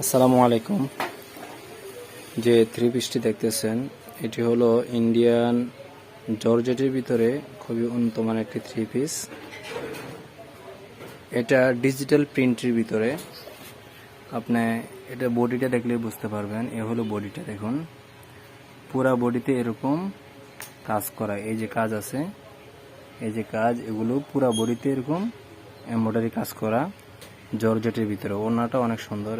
আসসালামু আলাইকুম। যে থ্রি পিসটি দেখতেছেন এটি হলো ইন্ডিয়ান জর্জেটের ভিতরে খুবই উন্নত মানের একটি থ্রি পিস। এটা ডিজিটাল প্রিন্টের ভিতরে। আপনি এটা বডিটা দেখলে বুঝতে পারবেন। এ হলো বডিটা, দেখুন পুরা বডিতে এরকম কাজ করা। এই যে কাজ আছে, এই যে কাজ, এগুলো পুরা বডিতে এরকম এমব্রয়ডারি কাজ করা জর্জেটের ভিতরে। ওড়নাটা অনেক সুন্দর।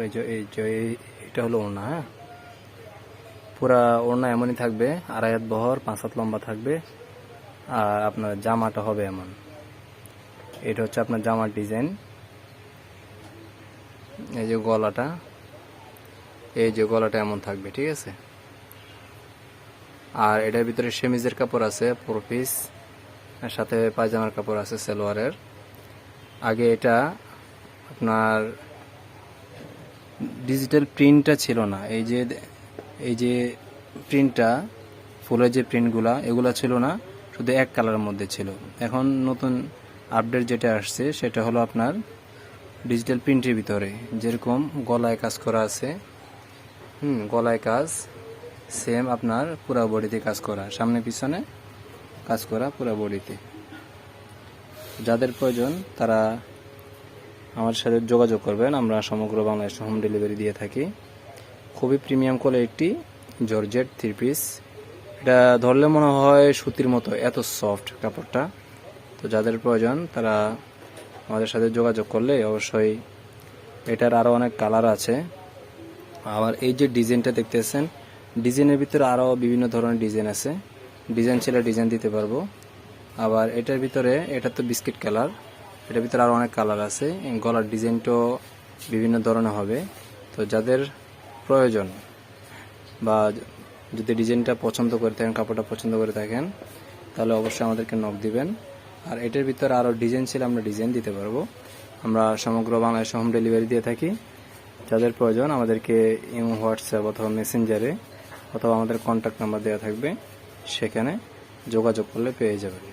এটা হলো ওড়না। হ্যাঁ, পুরা ওড়না এমনই থাকবে, 2.5 হাত বহর, 5 হাত লম্বা থাকবে। আর আপনার জামাটা হবে এমন। এটা হচ্ছে আপনার জামার ডিজাইন। এই যে গলাটা, এই যে গলাটা এমন থাকবে, ঠিক আছে। আর এটার ভিতরে সেমিজের কাপড় আছে 4 পিস, সাথে পায়জামার কাপড় আছে সালোয়ারের। আগে এটা আপনার ডিজিটাল প্রিন্টটা ছিল না। এই যে প্রিন্টটা, ফুলের যে প্রিন্টগুলা, এগুলা ছিল না, শুধু এক কালারের মধ্যে ছিল। এখন নতুন আপডেট যেটা আসছে সেটা হলো আপনার ডিজিটাল প্রিন্টের ভিতরে যেরকম গলায় কাজ করা আছে, গলায় কাজ সেম আপনার পুরা বডিতে কাজ করা, সামনে পিছনে কাজ করা পুরা বডিতে। যাদের প্রয়োজন তারা আমার সাথে যোগাযোগ করবেন। আমরা সমগ্র বাংলাদেশে হোম ডেলিভারি দিয়ে থাকি। খুবই premium quality georgette three piece. এটা ধরলে মনে হয় সুতির মতো, এত সফট কাপড়টা। তো যাদের প্রয়োজন তারা আমাদের সাথে যোগাযোগ করলে অবশ্যই। এটার আরও অনেক কালার আছে। আবার এই যে ডিজাইনটা দেখতেছেন, ডিজাইনের ভিতরে আরও বিভিন্ন ধরনের ডিজাইন আছে। ডিজাইন ছিল ডিজাইন দিতে পারবো। আবার এটার ভিতরে, এটা তো বিস্কিট কালার, এটার ভিতরে আরও অনেক কালার আছে। গলার ডিজাইনটাও বিভিন্ন ধরনের হবে। তো যাদের প্রয়োজন বা যদি ডিজাইনটা পছন্দ করে থাকেন, কাপড়টা পছন্দ করে থাকেন, তাহলে অবশ্যই আমাদেরকে নক দিবেন। আর এটার ভিতরে আরও ডিজাইন ছিল, আমরা ডিজাইন দিতে পারবো। আমরা সমগ্র বাংলাদেশে হোম ডেলিভারি দিয়ে থাকি। যাদের প্রয়োজন আমাদেরকে ইমো, হোয়াটসঅ্যাপ অথবা মেসেঞ্জারে অথবা আমাদের কন্ট্যাক্ট নাম্বার দেওয়া থাকবে, সেখানে যোগাযোগ করলে পেয়ে যাবেন।